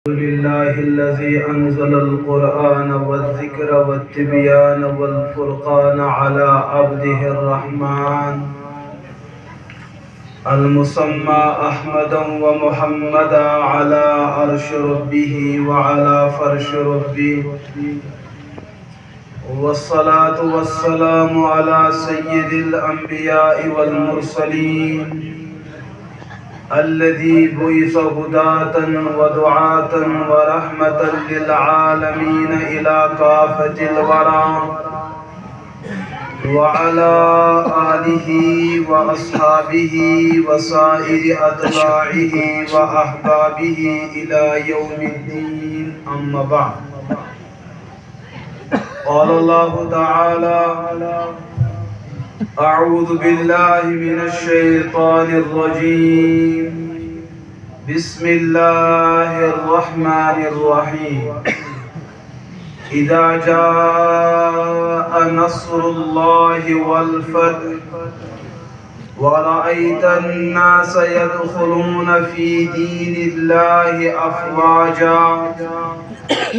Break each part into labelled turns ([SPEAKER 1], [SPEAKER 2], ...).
[SPEAKER 1] لله الذي أنزل القرآن والذكر والتبيان والفرقان على عبده الرحمن المسمى أحمدا ومحمدا على عرش ربه وعلى فرش ربه، والصلاة والسلام على سيد الأنبياء والمرسلين الذي بعث هداة ودعاة ورحمة للعالمين إلى كافة الورى، وعلى آله وأصحابه وسائر أتباعه وأحبابه إلى يوم الدين. أما بعد، قال الله تعالى: أعوذ بالله من الشيطان الرجيم، بسم الله الرحمن الرحيم. إذا جاء نصر الله والفتح ورأيت الناس يدخلون في دين الله أفواجا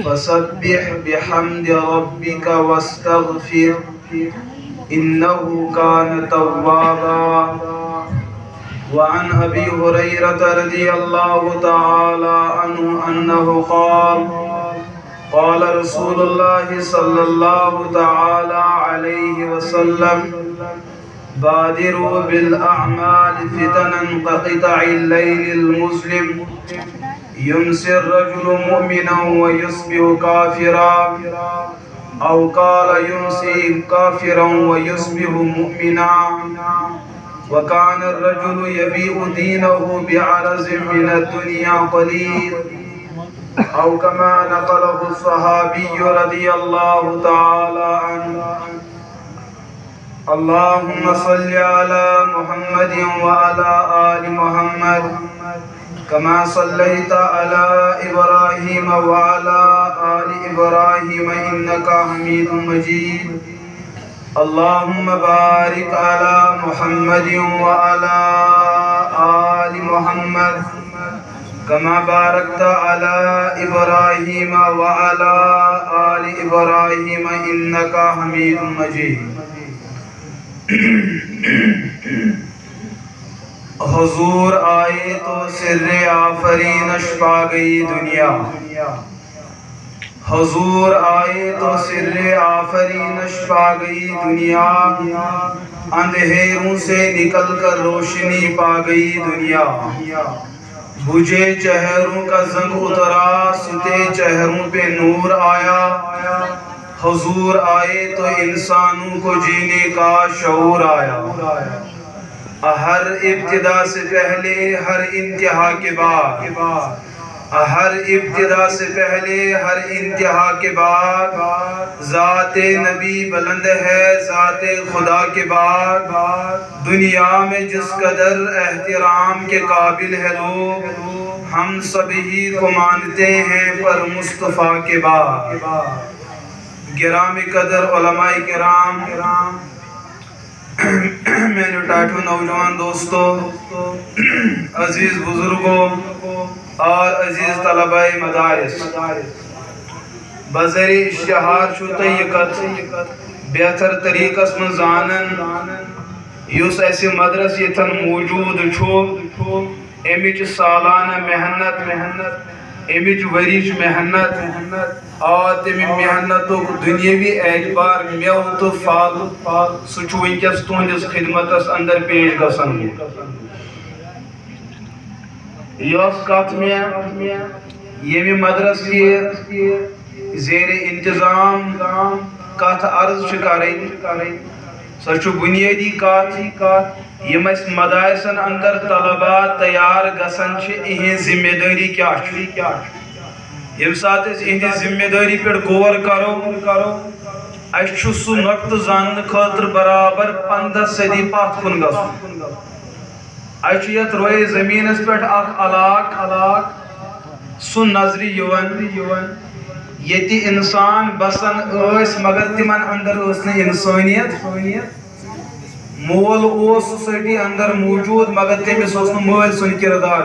[SPEAKER 1] فسبح بحمد ربك واستغفر إنه كان توابا. وعن أبي هريرة رضي الله تعالى عنه أنه قال: قال رسول الله صلى الله تعالى عليه وسلم: بادروا بالأعمال فتنا كقطع الليل المظلم، يمسي الرجل مؤمنا ويصبح كافرا، أو قال يمسي كافرا ويصبح مؤمنا. وكان الرجل يبيع دينه بعرض من الدنيا قليل، أو كما نقله الصحابي رضي الله تعالى عنه. اللهم صل على محمد وعلى آل محمد كما صليت على إبراهيم وعلى آل إبراهيم إنك حميد مجيد. اللهم بارك على محمد وعلى آل محمد كما باركت على إبراهيم وعلى آل إبراهيم إنك حميد مجيد. حضور آئے تو سر آفرینش پا گئی دنیا، حضور آئے تو سر آفرینش پا گئی دنیا، اندھیروں سے نکل کر روشنی پا گئی دنیا. بجھے چہروں کا زنگ اترا، ستے چہروں پہ نور آیا. حضور آئے تو انسانوں کو جینے کا شعور آیا. ہر ابتدا سے پہلے ہر انتہا کے بعد، ہر ابتدا سے پہلے ہر انتہا کے بعد، ذات نبی بلند ہے ذات خدا کے بعد. دنیا میں جس قدر احترام کے قابل ہے لوگ، ہم سبھی کو مانتے ہیں پر مصطفیٰ کے بعد. گرامی قدر علماء کرام، میرے ٹاٹو نوجوان دوستو، عزیز بزرگوں اور عزیز طلبہ مدارس، بذریعہ اشتہار چھو یہ کت بہتر طریقس من زانن یس ایسی مدرس یتن موجود چھو، امچ سالانہ محنت، امچ وریچ محنت اور تمی محنتوں کو دنیاوی اعتبار میو تو فال سچ ونکس تہندس خدمتس اندر پیش گژھان. یس کت میں یمی مدرس کی زیر انتظام کت عرض کریں، سچ بنیادی کت یم اس مدارسن اندر طلباء تیار گژھان اہن ذمہ داری کیا یم سات اہندِ ذمہ داری پہ غور کرو، اس سہ نقطہ زاننے خاطر برابر 15 صدی پتھ کن گژھن. اس یت روئے زمینس پہ اخ علاقہ سہ نظر یوان یتی انسان بسن اس مگر تمن اندر اس نے انسانیت مول اوس سوسائٹی اندر موجود مگر تمس اوس نہ مول سن کردار.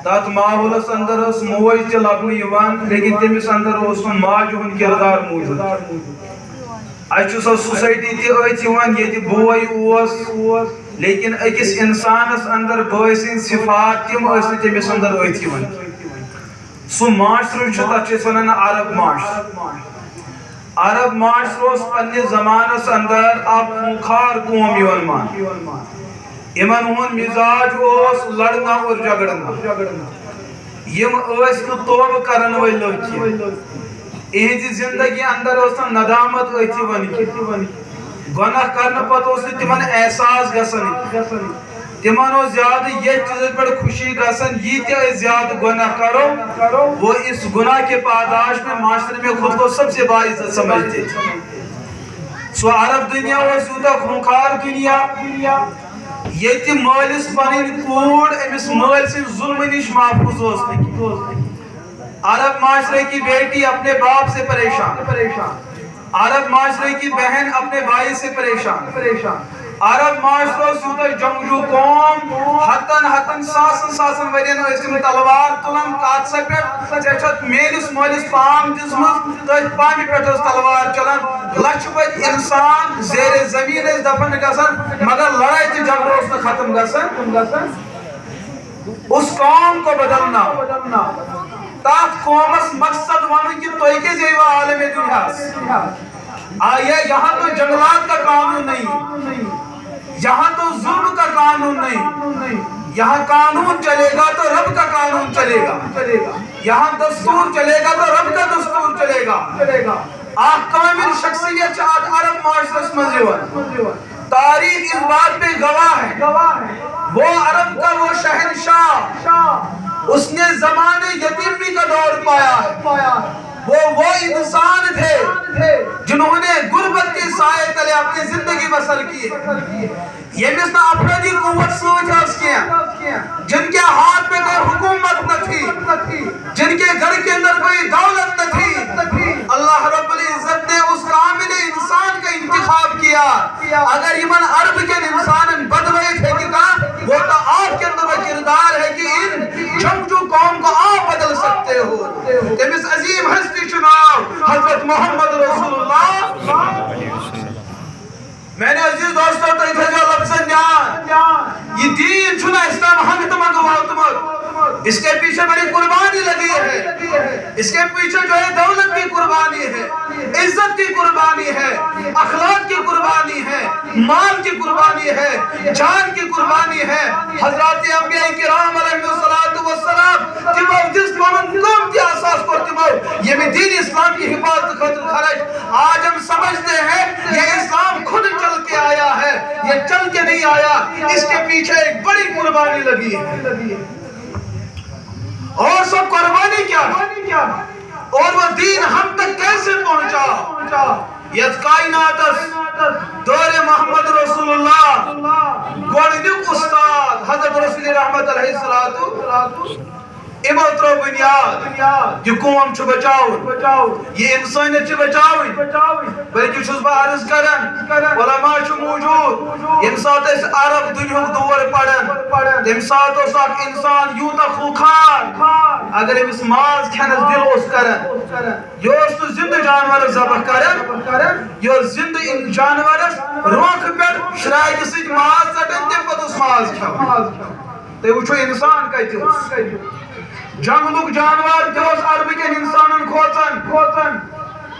[SPEAKER 1] تات ماحولس اندر اس موج تہ لبنہ یوان لیکن تمس اندر اس ماجہ ہند کردار موجود اچھو سو سوسائٹی تہ ات یوان یت بوے اوس لیکن اکس انسانس اندر بوے سن صفات تم اس تمس اندر ات یوان سو معاشرہ چھ تتھ چھ ونان عرب معاشرہ عرب معاشرہ اس پنہ زمانس اندر اکھ خونخوار قوم یوان مان یمن ہن مزاج اوس لڑنا اور جھگڑنا یم ٲسۍ نہٕ توبہ کرن وٲلۍ لٔکھ اہنزِ زندگی اندر ٲس نہٕ ندامت أتھۍ یِوان گۄناہ کرنہٕ پتہٕ اوس نہٕ تمن احساس گژھان تمن اوس زیادٕ یتھ چیزس پٮ۪ٹھ خوشی گژھان ییٖتیاہ أسۍ زیادٕ گۄناہ کرو وہ اس گناہ کے پاداش میں معاشرے میں خود کو سب سے باعزت سمجھتے تھے سو عرب دنیا اوس یوٗتاہ خونخوار دنیا ییٚتہِ مٲلِس پنٕنۍ کوٗر أمِس مٲلۍ سٕنٛدِ ظُلمہٕ نِش محفوظ اوس نہٕ عرب معاشرے کی بیٹی اپنے باپ سے پریشان عرب معاشرے کی بہن اپنے بھائی سے پریشان عرب معاشرہ یوٗتاہ جنگجوٗ قوم ہتن ساسن ورین ٲسۍ تِم تلوار تُلان کتھ سا پٮ۪ٹھ ژےٚ چھَتھ میٲنِس مٲلِس پام دِژمٕژ تٔتھۍ پامہِ پٮ۪ٹھ ٲس تلوار چلان لچھِ بٔدۍ اِنسان زیرِ زمیٖن ٲسۍ دفن گژھان مگر لڑائی تہٕ جھگڑٕ اوس نہٕ ختم گژھان اس قوم کو بدلنا تاتھ قومس مقصد ون کہ تُہۍ کیٛازِ ییٖوٕ عالمِ دُنیاہس آیا یہاں تو جنگلات کا قانون نہیں یہاں تو ظلم کا قانون نہیں یہاں قانون چلے گا تو رب کا قانون چلے گا یہاں دستور چلے گا تو رب کا دستور چلے گا آخ کامل شخصیت چاہت عرب معاشرس مزیون تاریخ اس بات پہ گواہ ہے وہ عرب کا وہ شہنشاہ اس نے زمانے یتیمی کا دور پایا ہے وہ انسان تھے جنہوں نے غربت کے سائے تلے اپنی زندگی بسر کی یمس نہ افرادی قوت سوچ آس کیا جن کے ہاتھ میں کوئی حکومت نہ تھی جن کے گھر کے اندر کوئی دولت نہ تھی اللہ رب العزت نے اس کامل انسان کا انتخاب کیا اگر یمن عرب کے انسان بدلے تھے کہ وہ تو آپ کے اندر کردار ہے کہ ان جنگجو قوم کو آپ بدل سکتے ہو تمس عظیم ہستی چناؤ حضرت محمد رسول اللہ میں نے عزیز دوستوں تو اتھے جو لفظ جان یہ دین چھنا اسلام ہم تمہاں واتمت اس کے پیچھے بڑی قربانی لگی ہے اس کے پیچھے جو ہے دولت کی قربانی ہے عزت کی قربانی ہے اخلاق کی قربانی ہے مال کی قربانی ہے جان کی قربانی ہے حضرات انبیاء کرام علیہ السلام تمو جس مومن قوم کی اساس پر تمو یہ بھی دین اسلام کی حفاظت خاطر خرج آج ہم سمجھتے ہیں یہ اسلام خود چل کے آیا ہے یہ چل کے نہیں آیا اس کے پیچھے ایک بڑی قربانی لگی ہے اور سب قربانی کیا اور وہ دین ہم تک کیسے پہنچا یت کائناتس دور محمد رسول اللہ گوڑنک استاد حضرت رسول رحمت علیہ السلام امو ترو بنیاد یہ قوم چھ بچاؤ یہ انسانیت چھ بچاؤ بلکہ چھس بہ عرض کرن علماء چھ موجود یم سات اس عرب دنیا دور پڑن یم سات اس انسان یوتا خوخار اگر امس ماز کھنس دل اس کرن یہ تو زندہ جانور ذبح کرن یہ زندہ جانورس روک پہ شرائع کسی ماز ژٹن تم پتہ اس ماز کھو تے وچھو انسان کتہ جنگلک جانور جو اس عرب کے انسانن کھوچن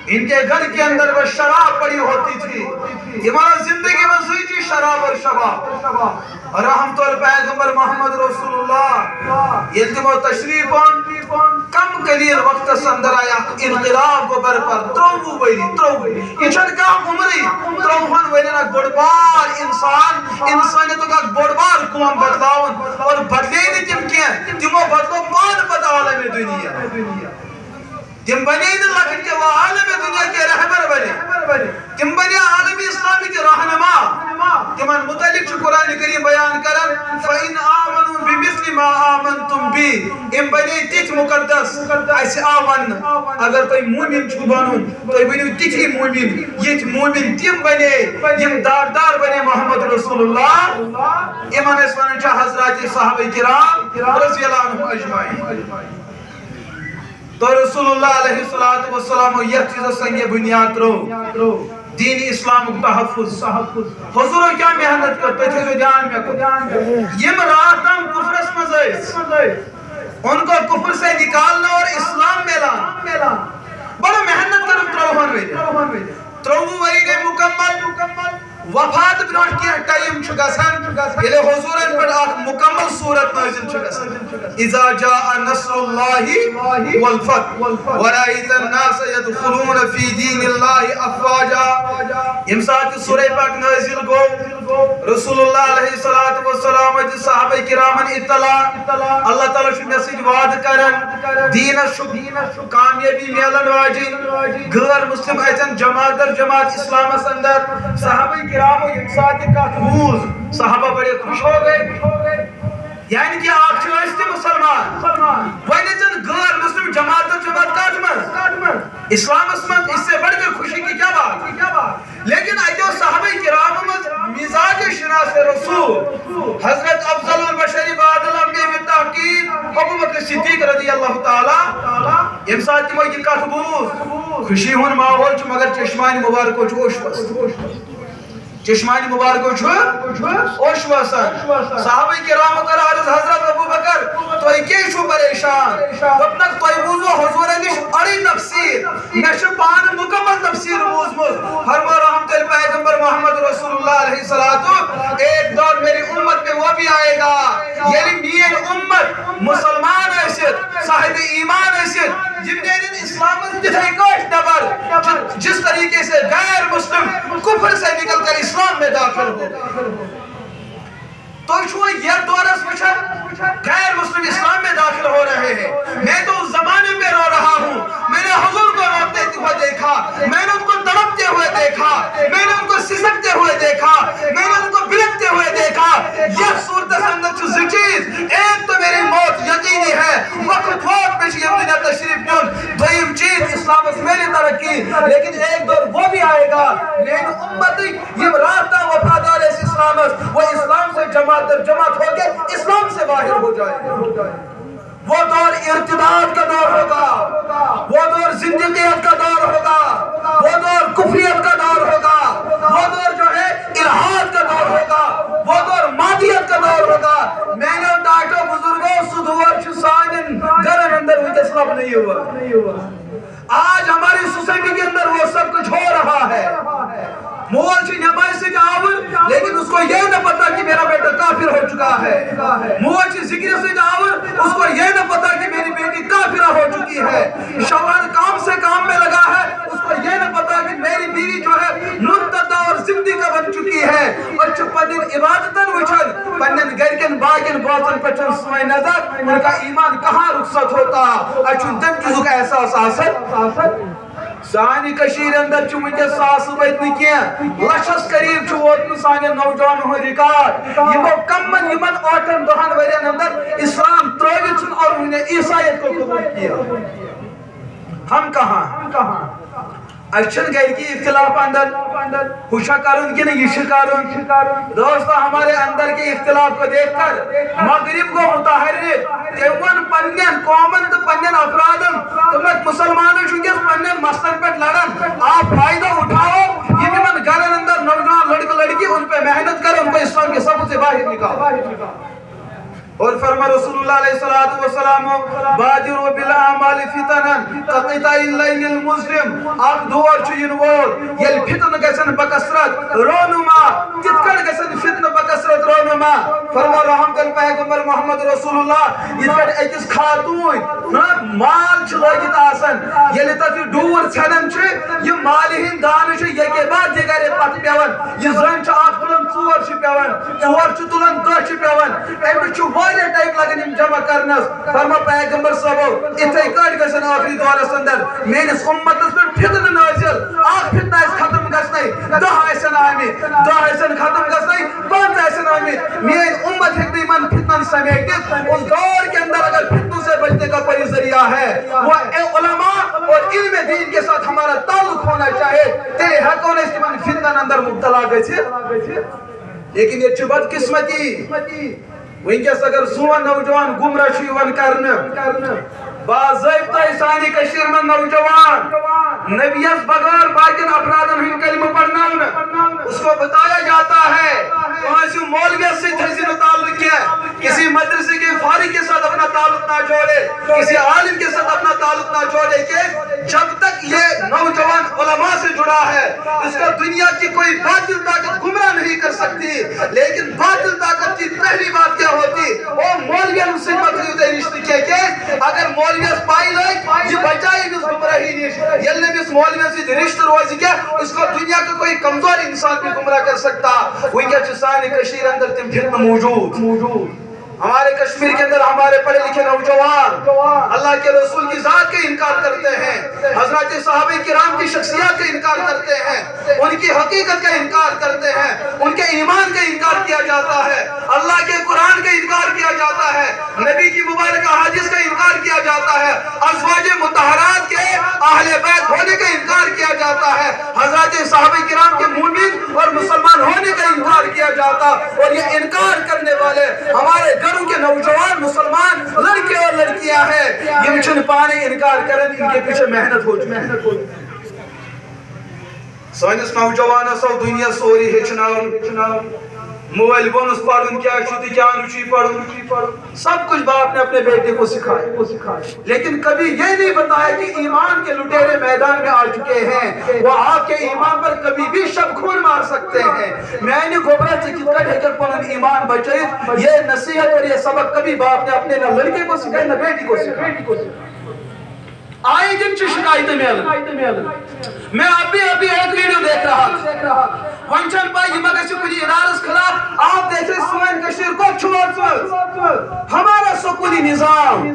[SPEAKER 1] ان کے گھر کے اندر وہ شراب پڑی ہوتی تھی ہمارا زندگی میں زیجی شراب اور شباب رحمت الپیغمبر محمد رسول اللہ یہ تمو تشریف کم قلیل وقت اندر آیا انقلاب کو برپر ترو یہ چھن کا عمری تروہن ویلینا گوڑبار انسانیتوں کا گوڑبار قوم بدلاؤن اور بدلے نہیں تم کیا تمو بدلو پان پت عالم دنیا تم بنے لکھن کے وہ عالم دنیا کے رہبر بنے تم بنے عالم اسلامی کے رہنما تمن متعلق قرآن کریم بیان کرن فَإِنْ آمَنُوا بِمِثْلِ مَا آمَنْتُمْ بِهِ ام بنے تِتھ مقدس اس آون اگر تُہۍ مومن چھو بنن تُہۍ بنو تِتھی مومن یتھ مومن تم بنے یم داردار بنے محمد رسول اللہ امن اس ونن چھ حضرات صحابہ کرام رضی اللہ عنہم اجمعین تو رسول اللہ علیہ السلام یہ چیز سنگ بنیاد رو دین اسلام تحفظ حضور کیا محنت کر تو تھے دھیان میں کو یم راتم کفرس مزیس ان کو کفر سے نکالنا اور اسلام ملا بڑا محنت کر تروہن وری گئے مکمل وفات برونٹ کی ٹائم چھ گژھان ییٚلہِ حضورن پٮ۪ٹھ اکھ مکمل صورت نازل چھ گژھان اذا جاء نصر الله والفتح ورأيت الناس يدخلون في دين الله افواجا یم ساتھ سورہ پاک نازل گو رسول اللہ علیہ السلام صحابہ کرامن اطلاع اللہ تعالیٰ چھ مے سۭتۍ وعدٕ کران دینس چھ کامیابی میلن واجن غیر مسلم اژن جماعت در جماعت اسلامس اندر صحابہ کرامو یم ساتھ کتھ بوز صحابہ بڑے خوش ہو گئے یعنی کہ آپ چھ تہ مسلمان وۄنۍ غیر مسلم جماعت کتھ منٛز اسلامس منٛز اس سے بڑھ کر خوشی کی کیا بات لیکن اتو صحابہ کرامو مز مزاج شناس رسول حضرت افضل البشر بعد الانبیاء بالتحقیق ابو بکر صدیق رضی اللہ تعالی یم ساتھ تمو یہ کتھ بوز خوشی ہن ماحول چھ مگر چشمانی مبارکو چھ اوش چشمانی مبارکو چھ اوش وسان صحابہ کرام کر عرض حضرت ابو بکر تو کی چھو پریشان اپنک تو بوزو حضور نش اڑی تفسیر نش پان مکمل تفسیر بوزمت فرما رحمت پیغمبر محمد رسول اللہ علیہ الصلوۃ ایک دور میری امت میں وہ بھی آئے گا یعنی میری امت مسلمان ایسد صاحب ایمان ایسد جن نے اسلام جتھے کوش نبر جس طریقے سے غیر مسلم کفر سے نکل کر اسلام میں داخل ہو تو چھو یہ دورس وچھن غیر مسلم اسلام میں داخل ہو رہے ہیں میں تو اس زمانے میں رو رہا ہوں میں نے حضور کو روتے ہوئے دیکھا میں نے ان کو تڑپتے ہوئے دیکھا میں نے ان کو سسکتے ہوئے دیکھا میں نے ان کو بلکتے ہوئے دیکھا یہ صورت اندر چھو سی چیز ایک تو میری موت یقینی ہے وقت وقت پیش یہ دنیا تشریف جن دویم چیز اسلام اس میری ترقی لیکن ایک دور وہ بھی آئے گا لیکن امتی یہ راستہ وفادار اس اسلام وہ اسلام سے جماعت در جماعت ہو کے اسلام سے باہر ہو جائے وہ دور ارتداد کا دور ہوگا وہ دور زندگیت کا دور ہوگا وہ دور کفریت کا دور ہوگا وہ دور جو ہے الہاد کا دور ہوگا وہ دور مادیت کا دور ہوگا میں نے ڈاکٹر بزرگوں سدور چھسانن گرن اندر وہ اسلام نہیں ہوا آج ہماری سوسائٹی کے اندر وہ سب کچھ ہو رہا ہے مول چھ نمائی سے جاؤ لیکن اس کو یہ نہ پتا کہ میرا بیٹا کافر ہو چکا ہے مول چھ ذکر سے جاؤ اس کو یہ نہ پتا کہ میری بیٹی کافرہ ہو چکی ہے شوہر کام سے کام میں لگا ہے اس کو یہ نہ پتا کہ میری بیوی جو ہے مرتدہ اور زندگی کا بن چکی ہے اور چھ پنن عبادتن وچھن پنن گرکن باغن باتن پچھن سوئے نظر ان کا ایمان کہاں رخصت ہوتا اچھن تم چیزوں کا احساس آسد سانی کشیر اندر چھ ونکس ساس ویت نہ کیا لچھس قریب چھ ووتمت سانین نوجوان ہن ریکارڈ یمو کمن یمن 8-10 ورین اندر اسلام ترٲوِتھ چھُن اور انہیں عیسائیت کو قبول کیا ہم کہاں اچھن گھر کی اختلاف اندر خوشا کرن کی نہیں یہ کرن دوستو ہمارے اندر کے اختلاف کو دیکھ کر مغرب کو متحرک تیون پنین قومن تو پنین افرادن تمہیں مسلمانوں شنگیس پنین مسلم پر لڑن آپ فائدہ اٹھاؤ یہ بھی من گھرن اندر نوجوان لڑکا لڑکی ان پہ محنت کر ان کو اسلام کے سب سے باہر نکال اور فرما رسول اللہ علیہ السلام بادروا بالاعمال فتنا كقطع الليل المظلم اخ دور چھ وول یل فتن گسن بکثرت رونما کتکڑ گسن فتن بکثرت رونما فرما رحمت پیغمبر محمد رسول اللہ یہ اکس خاتون
[SPEAKER 2] مال لگت آسان یل تک ڈور ژھنان یہ مالہ ہند دان یکے بعد دگرے پتہ پیوان یہ زن تلان ژور پیوان ژور تلان 10 پیوان امس واریاہ ٹائم لگان جمع کرنس فرما پیغمبر صاحبو اتھے کٹ گژھن آخری دورس اندر میانس امتس پہ فتنہ نازل فتنہ ختم گژھنے 10 آسن آمت 10 آسن ختم گژھنے 5 آسن آمت میری امت ہیکہ ان فتنن سمیٹت اس دور کے اندر اگر فتنوں سے بچنے کا کوئی ذریعہ ہے وہ علماء اور علم دین کے ساتھ ہمارا تعلق ہونا چاہے تیرے حق ہونے سے من فتنن اندر مبتلا گئے لیکن یہ بدقسمتی ونکس اگر سون نوجوان گمراہ کرنے باضابطہ سانی کشیر میں نوجوان نبیس بغیر باقین افرادن ہن کلمہ پڑھنا اس کو بتایا جاتا ہے وہاں سے مولویت سے تھزی تعلق کیا کسی مدرسے کے فارغ کے ساتھ اپنا تعلق نہ جوڑے کسی عالم کے ساتھ اپنا تعلق نہ جوڑے کہ جب تک یہ نوجوان علماء سے جڑا ہے اس کا دنیا کی کوئی باطل طاقت گمراہ نہیں کر سکتی لیکن باطل طاقت کی پہلی بات کیا ہوتی وہ مولویت سے مطلوب رشتے کہ اگر مولویت پائی لائے یہ بچائی بھی اس گمراہی نیش یلنے بھی اس مولویت سے رشتہ روزی کیا اس کو دنیا کا کوئی کمزور انسان بھی گمراہ کر سکتا وہی کیا چسانی کشیر اندر تم فتنہ موجود ہمارے کشمیر کے اندر ہمارے پڑھے لکھے نوجوان اللہ کے رسول کی ذات کا انکار کرتے ہیں حضرات صحابہ کرام کی شخصیات کا انکار کرتے ہیں ان کی حقیقت کا انکار کرتے ہیں ان کے ایمان کا انکار کیا جاتا ہے اللہ کے قرآن کا انکار کیا جاتا ہے نبی کی مبارک احادیث کا انکار کیا جاتا ہے ازواج مطہرات کے اہل بیت ہونے کا انکار کیا جاتا ہے حضرات صحابہ کرام کے مومن اور مسلمان ہونے کا انکار کیا جاتا اور یہ انکار کرنے والے ہمارے گھروں کے نوجوان مسلمان لڑکے اور لڑکیاں ہیں یہ چھن پانے انکار کریں ان کے پیچھے محنت ہو چکی سانس نوجوان سو دنیا سوری ہچنا موبائل بونس پڑھن کیا چھتی کیا نچی پڑھن سب کچھ باپ نے اپنے بیٹے کو سکھایا لیکن کبھی یہ نہیں بتایا کہ ایمان کے لٹیرے میدان میں آ چکے ہیں وہ آپ کے ایمان پر کبھی بھی شب خون مار سکتے ہیں میں نے گھبرا سے کتنا ڈھکر پڑھن ایمان بچے یہ نصیحت اور یہ سبق کبھی باپ نے اپنے نہ لڑکے کو سکھایا نہ بیٹی کو سکھایا آئی دن چھ شکایت میل میں ابھی ایک ویڈیو دیکھ رہا ونچن پائی یہ مگر سے کچھ ادارس خلاف آپ دیکھ رہے سوائن کشیر کو چھوڑ ہمارا سکولی نظام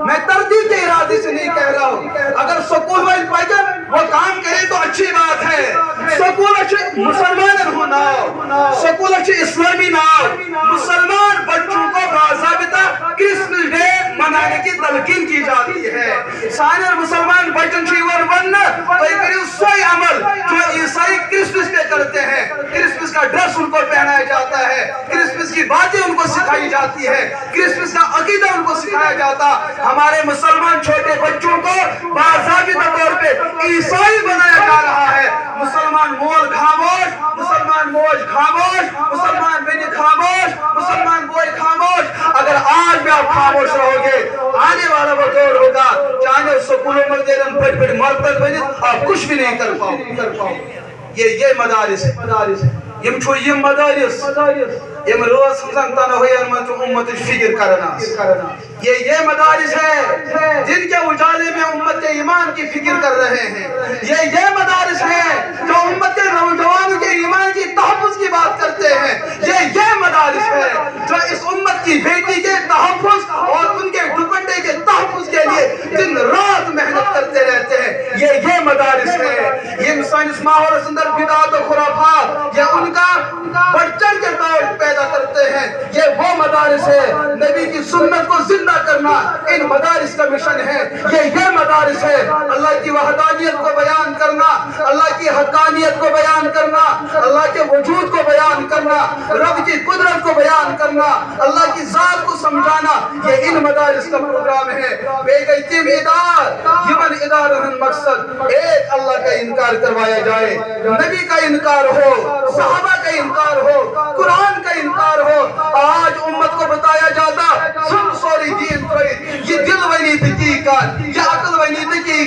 [SPEAKER 2] میں تردید کے ارادے سے نہیں کہہ رہا ہوں اگر سکول وائل پائی وہ کام کرے تو اچھی بات ہے سکول اچھے مسلمان ہونا سکول اچھے اسلامی نام مسلمان بچوں کو باضابطہ کرسمس ڈے منانے کی تلقین کی جاتی ہے سارے مسلمان بچن شیور وننا تو ایک سوئی عمل جو عیسائی کرسمس پہ کرتے ہیں کرسمس کا ڈریس ان کو پہنایا جاتا ہے کرسمس کی باتیں ان کو سکھائی جاتی ہے کرسمس کا عقیدہ ان کو سکھایا جاتا ہمارے مسلمان چھوٹے بچوں کو باضابطہ طور پہ عیسائی بنایا جا رہا ہے مسلمان مول خاموش مسلمان موج خاموش مسلمان بنی خاموش مسلمان بوئی خاموش اگر آج بھی آپ خاموش رہو گے آنے والا وہ دور ہوگا چاہے سکولوں میں دیرن بڑی مرتب بنی آپ کچھ بھی نہیں کر پاؤ یہ مدارس ہے یم چھو یم مدارس یم روز ہمزن تنہ ہوئی انمت امت فکر کرنا یہ مدارس ہے جن کے اجالے میں امت کے ایمان کی فکر کر رہے ہیں یہ مدارس ہے جو امت کے نوجوانوں کے ایمان کی تحفظ کی بات کرتے ہیں یہ مدارس ہے جو اس امت کی بیٹی کے تحفظ اور ان کے دوپٹے کے تحفظ کے لیے دن رات محنت کرتے رہتے ہیں یہ مدارس ہے یہ سائنس ماحول اندر بدعات و خرافات یہ ان کا بڑھ چڑھ کے طور پیدا کرتے ہیں یہ وہ مدارس ہے نبی کی سنت کو زندہ کرنا ان مدارس کا مشن ہے یہ مدارس ہے اللہ کی وحدانیت کو بیان کرنا اللہ کی حقانیت کو بیان کرنا اللہ کے وجود کو بیان کرنا رب کی قدرت کو بیان کرنا اللہ کی ذات کو سمجھانا یہ ان مدارس کا پروگرام ہے بے گئتیم ادار یمن ادارہن مقصد ایک اللہ کا انکار کروایا جائے نبی کا انکار ہو صحابہ کا انکار ہو قرآن کا انکار ہو آج امت کو بتایا جاتا سن سوری دین یہ دل ونی تکی کا یہ عقل ونی تکی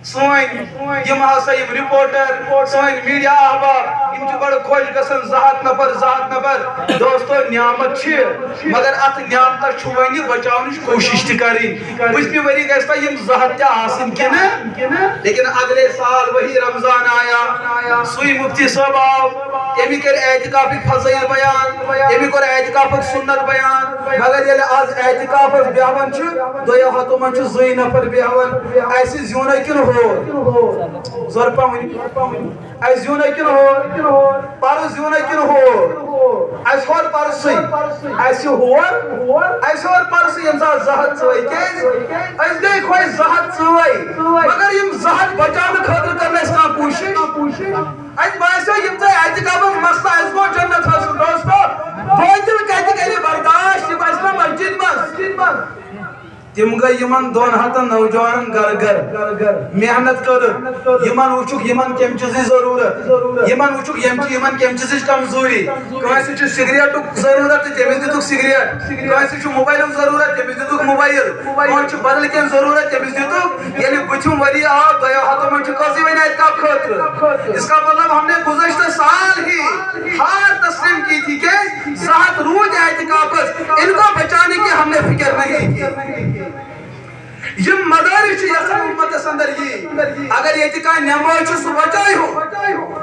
[SPEAKER 2] سوين يم ہسا يم رپورٹر سوين میڈیا احباب يم چھ بڑ خوش گژھان زہت نفر دوستو نعمت چھ مگر ات نعمت چھ ونی بچاونچ کوشش تہ کریں پچھمہ وری گژھتا یم زہت تہ آسن کنہ لیکن اگلے سال وہی رمضان آیا سوئی مفتی صاحب آو تمی کر اعتکافک فضائل بیان تمی کر اعتکافک سنت بیان مگر یل آز اعتکافس بیہون چھ دویو ہتو من چھ زوی نفر بیہون ایسی زیون کن زرپا ونی زیون کن پر زیون کن اس ہور پرسی اس ہور پرسی یم سات زہت چوئی اس گئی خوش زہت چوئی مگر یم زہت بچان خاطر کرنا اس کا کوشش اس باسو یم سے اعتکاف مسئلہ اس کو جنت حاصل دوستو بوجل کہتے کہ برداشت یم اسنا مسجد بس تم گئی یمن دون ہتن نوجوان گھر محنت کر یمن وچک یمن کم چیز ضرورت یمن وچک یمن کم چیز کمزوری کانسی چھ سگریٹک ضرورت تمس دتک سگریٹ کانسی چھ موبائلک ضرورت تمس دتک موبائل کون چھ بدل کین ضرورت تمس دتک یعنی بچم وری آ دیا ہتو من چھ کسی ونی کا خاطر اس کا مطلب ہم نے گزشتہ سال ہی ہار تسلیم کی تھی کہ سات روز اعتکاف ان کو بچانے کی ہم نے فکر نہیں کی یم مدارس یسن امت اندر یہ اگر یہ کا نماز سو بچائے ہو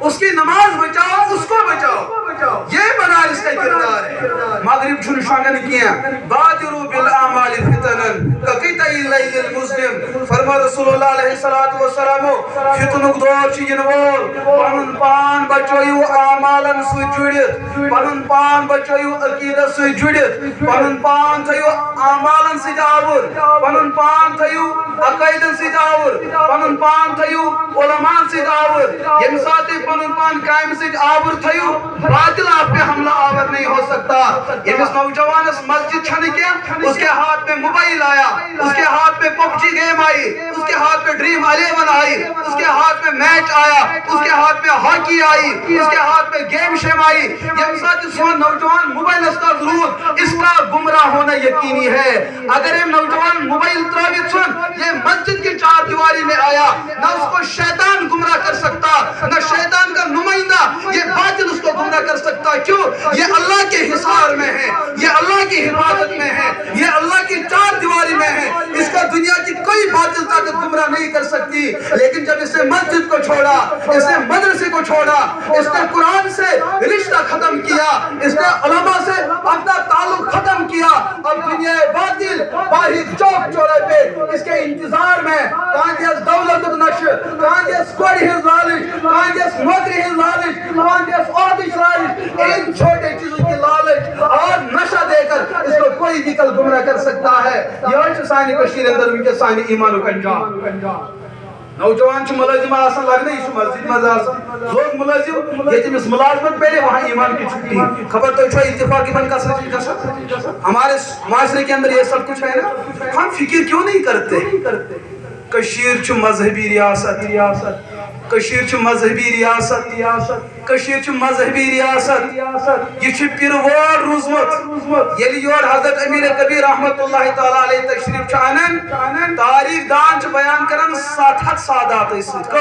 [SPEAKER 2] اس کی نماز بچاؤ اس کو بچاؤ یہ مدارس کا کردار ہے مغرب چھن شانگن کیا بادروا بالاعمال فتنا کقطع اللیل المسلم فرما رسول اللہ علیہ الصلوۃ والسلام فتنک دور چھ ینوول پنن پان بچویو اعمالن سو جڑت پنن پان بچویو عقیدت سو جڑت پنن پان تھیو اعمالن سۭتۍ آور پنن پان تھیو عقیدن سۭتۍ آور پنن پان تھیو علماءن سۭتۍ آور یم ساتھ پنن پان کامہِ سۭتۍ آور تھیو باطل آپ پہ حملہ آور نہیں ہو سکتا یمس نوجوان مسجد چھن کیا اس کے ہاتھ میں موبائل آیا اس کے ہاتھ میں پب جی گیم آئی اس کے ہاتھ میں ڈریم 11 آئی اس کے ہاتھ میں میچ آیا اس کے ہاتھ میں ہاکی آئی اس کے ہاتھ میں گیم شیم آئی یم ساتھ سون نوجوان موبائل اس کا ضرور اس کا گمراہ ہونا یقینی ہے اگر یہ نوجوان موبائل تراویت سن یہ مسجد کی چار دیواری میں آیا نہ اس کو شیطان گمراہ کر سکتا نہ شیطان کا نمائندہ یہ باطل اس کو گمراہ کر سکتا کیوں یہ اللہ کے حصار میں ہے یہ اللہ کی حفاظت میں ہے یہ اللہ کی چار دیواری میں ہے اس کا دنیا کی کوئی باطل طاقت گمراہ نہیں کر سکتی لیکن جب اس نے مسجد کو چھوڑا اس نے مدرسے کو چھوڑا اس نے قرآن سے رشتہ ختم کیا اس نے علماء سے اپنا تعلق ختم کیا اب دنیا باطل باہر چوک چورے پہ اس کے انتظار میں کہاں جیس دولت نشر کہاں جیس کوڑی ہز لالش کہاں جیس نوکری ہز لالش کہاں جیس عہدش لالش ان چھوٹے چیزوں کی لالچ اور نشہ دے کر اس کو کوئی بھی کل گمراہ کر سکتا ہے یہ چھ سانی کشیر اندر ان کے سانی ایمان و انجام نوجوان چھ ملازم آسان لگنے یہ مسجد مز آسان لوگ ملازم یہ تمس ملازمت پہلے وہاں ایمان کی چھٹی خبر تو چھو اتفاقی بن کا سچ ہمارے معاشرے کے اندر یہ سب کچھ ہے نا ہم فکر کیوں نہیں کرتے کشیر چھ مذہبی ریاست کشیر چھ مذہبی ریاست کشیر چھ مذہبی ریاست یہ چھ پیروار روزمت یلی یور حضرت امیر کبیر رحمت اللہ تعالی علیہ تشریف چانن تاریخ دان چھ بیان کرن 7 سادات اسد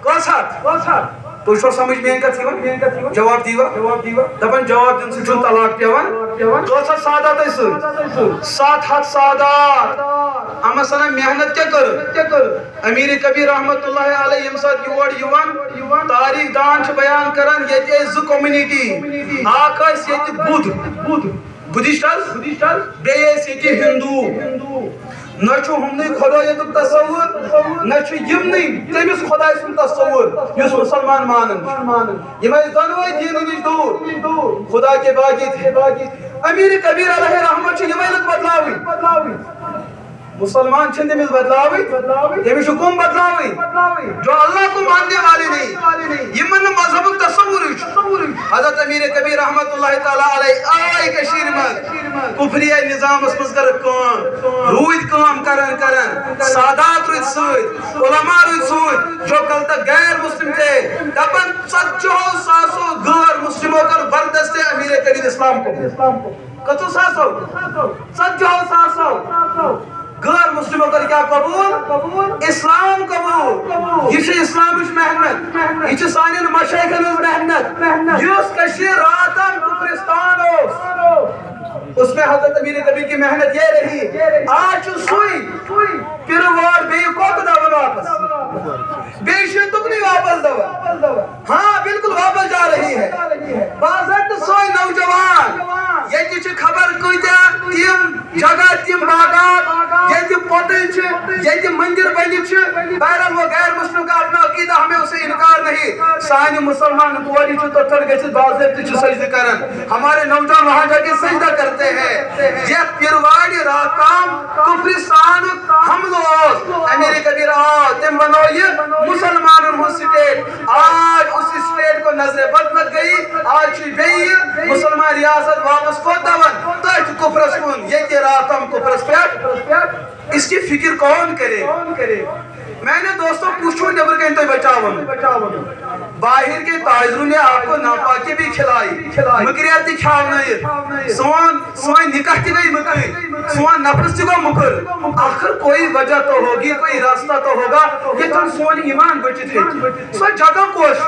[SPEAKER 2] کس ہاتھ تو چھو سمجھ میں کا تھیوا جواب دیوا دپن جواب دن سے چھو طلاق پیوان کس سادات اسد 7 سادات اما سنا محنت کیا کر امیر کبیر رحمت اللہ علیہ یم سات یوان تاریخ دان چھ بیان کرن یہ ز کمیونٹی آکس یہ بدھسٹ بیس یہ ہندو نہ چھو ہم نے خدایت تصور نہ چھو یمنی تمس خدای سن تصور یس مسلمان مانن یہ دنوے دین نش دور خدا کے باغی تھے امیر کبیر علیہ رحمت چھ یہ بدلاوی مسلمان چھن تمس بدلاوی تمس کم بدلاوی جو اللہ کو ماننے والے نہیں یمن مذہب تصور حضرت امیر کبیر رحمت اللہ تعالی علیہ آئی کشیر مز کفری نظام اس مز کر کام روید کام کرن سادات روید سوید علماء روید سوید جو کل تک غیر مسلم تھے دپن 700 غیر مسلموں کر بردست امیر کبیر اسلام کو کتو 700 غیر مسلموں کا کیا قبول اسلام قبول یہ اسلامش محنت یہ سان مشائخن محنت اس راتم کفرستان اس میں حضرت امیر کبھی کی محنت یہ رہی آج سوئی پھر وار بے کوت دوا واپس بے شنتک نہیں واپس دوا ہاں بالکل واپس جا رہی ہے بازت سوئی نوجوان یہ کچھ خبر کتیا تم جگہ تم باغات یہ پوتن یہ مندر بنت بہرحال وہ غیر مسلم کا اپنا عقیدہ ہمیں اسے انکار نہیں سانی مسلمان کوری تتر گھت باضابطہ سجدہ کرن ہمارے نوجوان وہاں جا کے سجدہ کرتے ہیں یہ پیرواڑی راتام کفرستان حملہ امیر کبیر تم بنو یہ مسلمانوں ہوں سٹیٹ آج اس سٹیٹ کو نظر بد لگ گئی آج بی مسلمان ریاست واپس کو دون تج کفرس کن یہ راتم کفرس پیٹ اس کی فکر کون کرے میں نے دوستوں پوچھو نبر کہیں تو بچاون باہر کے تاجروں نے آپ کو ناپاکی بھی کھلائی مکریاتی کھاؤ نہیں سوان نکاح کی گئی مکر سوان نفس کی گو مکر آخر کوئی وجہ تو ہوگی کوئی راستہ تو ہوگا یہ تم سوان ایمان بچت ہے سو جگہ کوش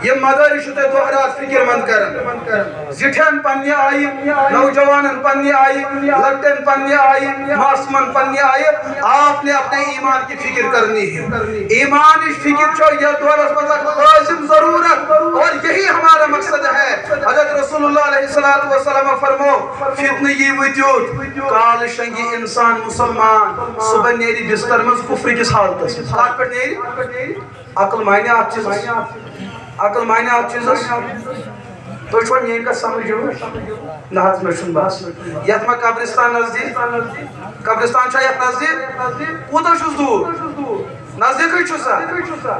[SPEAKER 2] یہ مدارس تے دوہرات فکر مند کرن زٹھن پنی آئی نوجوانن پنی آئی لڑکن پنی آئی معصومن پنی آئی آپ نے اپنے ایمان کی فکر کرنی ہے ایمان اس فکر چھو یہ دورس مطلب لازم ضرورت اور یہی ہمارا مقصد ہے حضرت رسول اللہ علیہ السلام فرمو فتنہ یہ وجود کال شنگی انسان مسلمان صبح نیری بستر مز کفر کس حالت ہاتھ پر نیری عقل معنی آپ چیز عقل معنی آپ چیز تو چھو یہ کا سمجھو نہاز میں شن باس یت میں قبرستان نزدیک قبرستان چھا یت نزدیک کوتا چھوز دور نزدیک ہی چھوسا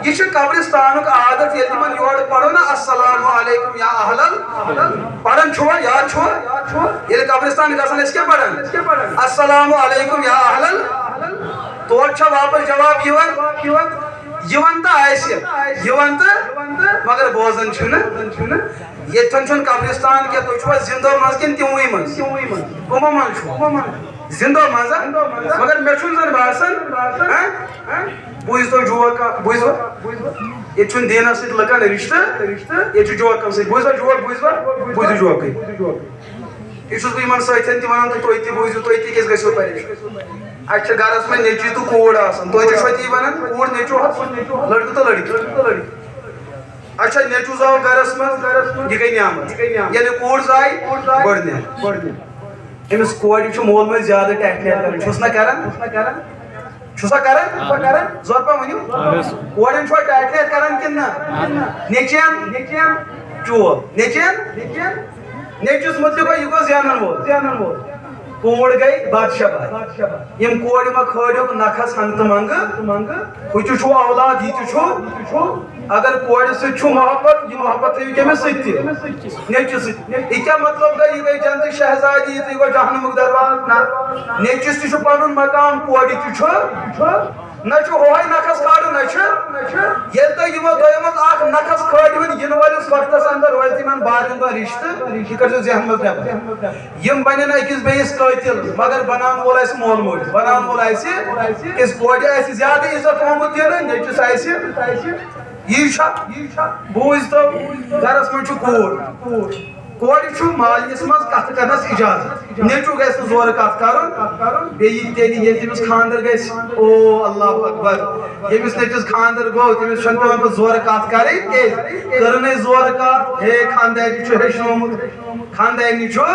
[SPEAKER 2] یہ چھو قبرستان کا عادت یہ من یوڑ پڑھو نا السلام علیکم یا اہلل پڑھن چھو یاد چھو یہ قبرستان کا سن اس کے پڑھن السلام علیکم یا اہلل تو اچھا واپس جواب یوان تا آئیسی یوان تا مگر بوزن چھونا یہ تن چھون قبرستان کے تو چھوا زندہ مز کن تیوئی مز کما من چھو زندہ مز مگر میں چھون زن باسن بویز تو جوا کا بویز یہ چھون دینا سید لکان رشتہ یہ چھو جوا کم سید بویز بویز جوا کئی یہ چھوز بھی من سایتھن تی ونان تو ایتی بویز تو ایتی کس گئے سو پریش اچھا گارس میں نیچی تو کوڑ آسن تو ایتی شویتی بنان کوڑ نیچو لڑکو تو لڑکی اچھا نیچو زاو گارس میں یہ گئی نعمت یعنی کوڑ زائی بڑھنے امس کوڑی چھو مول میں زیادہ ٹیکنیٹ کرن چھوس نہ کرن چھوسا کرن زور پا ونیو کوڑن چھو ٹیکنیٹ کرن کن نا نیچین چو نیچوس مطلب کو یہ کو زیانن وول کوڑ گئی بادشاہ یم کوڑ ما کھڑیو نخس ہنت منگ ہوچو چھو اولاد یہ چھو اگر کوڑ سے چھو محبت یہ محبت ہے کہ میں ستی نیچو ستی یہ کیا مطلب گئی یہ گئی جنت شہزادی یہ گو جہنم دروازہ نیچو سے چھو پنن مقام کوڑی چھو نہ چھو ہوئی نخس کھاڑو نہ چھو یہ تو یہ دویمت آخ نخس کھاڑو ین والس وقتس اندر روزی من بارن کا رشتہ یہ کر جو ذہن مز نبر یم بنن اکس بیس قاتل مگر بنان وول اس مول موج بنان وول اس کس کوڑی اس زیادہ عزت ہومت دین نیچس اس یہ چھا بوز تو گرس من چھو کوڑی چھو مالنس مز کت کرنس اجازت نیچو گیس زور کت کرن بیئی تیلی یہ تمس خاندر گیس او اللہ اکبر یمس نیچس خاندر گو تمس چھن پیوان پہ زور کت کرے کرنے زور کت ہے خانداری چھو ہیچنومت خانداری چھو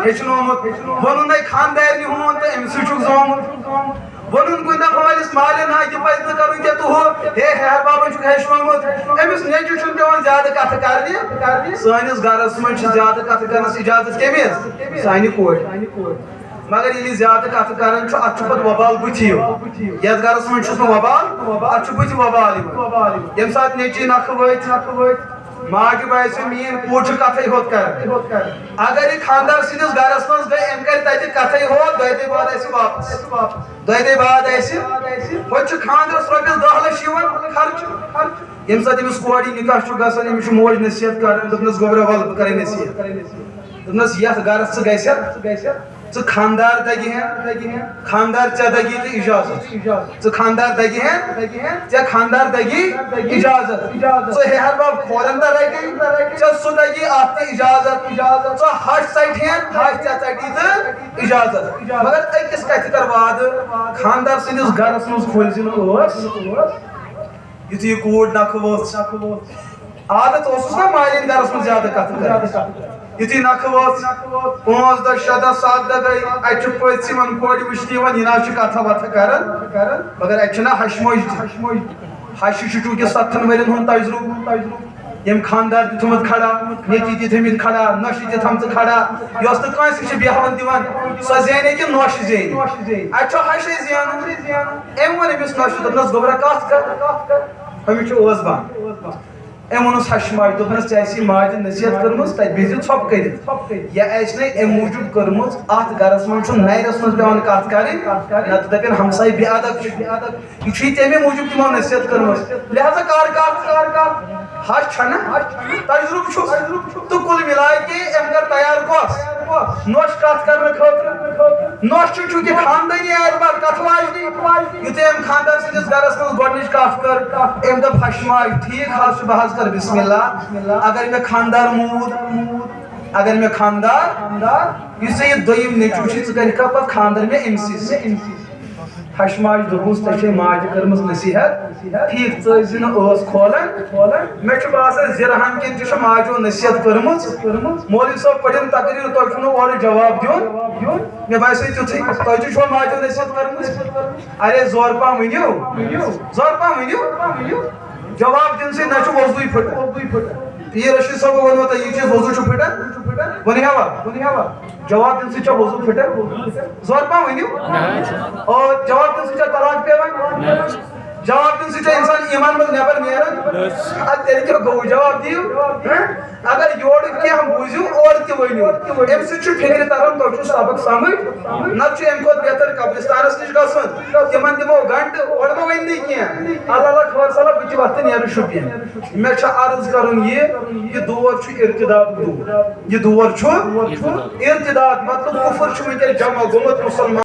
[SPEAKER 2] ہیچنومت ونن ہے خانداری ہون تو امس چھو زومت ونن کوئی دفعہ والس مالن ہا یہ پزِ کرن کہ تو ہے ہر بابن چھو ہیچنومت امس نیچو چھن پیوان زیادہ کت کرنی سانس گرس من زیادہ کت کرنس اجازت کمس سانہ کوڑ مگر یہ زیادہ کت کران ات پہ وبال بتھی یتھ گرس من وبال ات بت وبال یم سات نیچی نکھ وت ماجہ باسو مین کور کتھے ہوت کر اگر یہ خاندار سندس گرس من گئی ام کر تتہ کتھے ہوت دہ دہ بعد واپس دہ دہ بعد وت خاندرس رۄپیس 10 لچھ خرچ یم سات امس کوڑی نکاح گژھان امس موج نصیحت کران دپنس گوبرا ول بہ کرے نصیحت دپنس یتھ گرس ژٕ گژھِ ژٕ خاندار دگی ہیں خاندار ژےٚ دگی تہٕ اجازت ژٕ خاندار دگی ہیں ژےٚ خاندار دگی اجازت ژٕ ہیہر باب کھولن تہ رٹی ژےٚ سُہ دگی اتھ تہ اجازت ژٕ ہش ژٹہِ ہیں ہش ژےٚ ژٹی تہ اجازت مگر أکِس کتھِ کر وعدٕ خاندار سٕنٛدِس گرس منٛز کھولزِ نہٕ ٲس یُتھُے یہِ کوٗر نکھٕ ؤژھ عادت اوسُس نا مالین گرس منٛز زیادٕ کتھ کران یُتھُے نکھٕ ؤژھ 5 دۄہ 6 دۄہ 7 دۄہ گٔے اتہِ چھُ پٔژھۍ یِوان کورِ وٕچھنہِ یِوان یہِ نہ چھُ کتھا وتھا کران مگر اتہِ چھُنہ ہشہِ موج تہِ ہشہِ چھُ چوٗنٛکہِ 7 ؤرین ہُنٛد تجرُبہٕ ییٚمۍ خاندار تہِ تھوٚمُت کھڑا نیٚچی تہِ تھٲمٕتۍ کھڑا نۄشہِ تہِ تھٲمژٕ کھڑا یۄس نہٕ کٲنٛسہِ چھِ بیہوان دِوان سۄ زینہِ کہِ نۄشہِ زینہِ اتہِ چھُ ہشے زینُن أمۍ ووٚن أمِس نۄشہِ دوٚپنس گوٚبرا کتھ کر أمِس چھُ ٲس بنٛد أمۍ ووٚنُس ہشہِ ماجہِ دوٚپنس ژےٚ آسی ماجہِ نصیحت کٔرمٕژ تتہِ بِہزِ ژھۄپہٕ کٔرِتھ یہِ آسہِ نَے أمۍ موٗجوٗب کٔرمٕژ اتھ گرس منٛز چھُ نرٮ۪س منٛز پیٚوان کتھ کرٕنۍ نتہٕ دپن ہمساے بے ادب چھُ یہِ چھُے تمے موٗجوٗب تِمو نصیحت کٔرمٕژ لہذا کر کتھ ہش چھنہ تجرُبہٕ چھُس تہٕ کُل مِلاے کہِ أمۍ کر تیار کۄس نۄش کتھ کرنہٕ خٲطرٕ نۄش چھُ چوٗنٛکہِ خاندٲنی اعتبار کتھ واجنہِ یُتھُے أمۍ خاندار سٕنٛدِس گرس منٛز گۄڈنِچ کتھ کٔر أمۍ دوٚپ ہشہِ ماجہِ ٹھیٖک حظ چھُ بہٕ حظ کرٕ بسم اللہ اگر مےٚ خاندار موٗد اگر مےٚ خاندار یُس ژےٚ یہِ دوٚیِم نیٚچوٗ چھُے ژٕ کرکھا پتہٕ خاندر مےٚ أمسٕے سۭتۍ ہشہِ ماجہِ دوٚپُس ژےٚ چھے ماجہِ کٔرمٕژ نصیحت ٹھیٖک ژٕ ٲسۍ زِ نہٕ ٲس کھولان مےٚ چھُ باسان زِرہن کِنۍ تہِ چھِ ماجو نصیحت کٔرمٕژ مولوی صٲب پٔرِن تقریٖر تۄہہِ چھُو نہٕ اورٕ جواب دیُن مےٚ باسے تیُتھُے تۄہہِ تہِ چھو ماجو نصیحت کٔرمٕژ ارے زورٕ پہم ؤنِو زورٕ پہم ؤنِو جواب دِنسٕے نہ چھُ وضوٗے پھٕٹان پیٖر رشیٖد صٲبو ووٚنوٕ تۄہہِ یہِ چیٖز وضوٗ چھُ پھٕٹان ؤنِو جواب دِنسٕے چھا وضوٗ پھٕٹان زورٕ پہم ؤنِو جواب دِنسٕے چھا طلاق پیٚوان جواب دِنسٕے چھا اِنسان ایٖمان منٛز نٮ۪بر نیران ادٕ تیٚلہِ کیٛاہ گوٚو جواب دِیِو اگر یورٕ کینٛہہ بوٗزِو اورٕ تہِ ؤنِو اَمہِ سۭتۍ چھُ فِکرِ تران تۄہہِ چھُ سبق سمجھ نتہٕ چھُ اَمہِ کھۄتہٕ بہتر قبرِستانس نِش گژھُن تِمن دِمو گنٹہٕ اورٕ ما ؤنۍ نٕے کینٛہہ اللہ اللہ خٲر صلہ بہٕ تہِ وتھٕ تہٕ نیرٕ شُپین مےٚ چھُ عرض کرُن یہِ دور چھُ ارتداد دور یہِ دور چھُ ارتداد مطلب کُفر چھُ وٕنکیٚن جمع گوٚمُت مُسلمان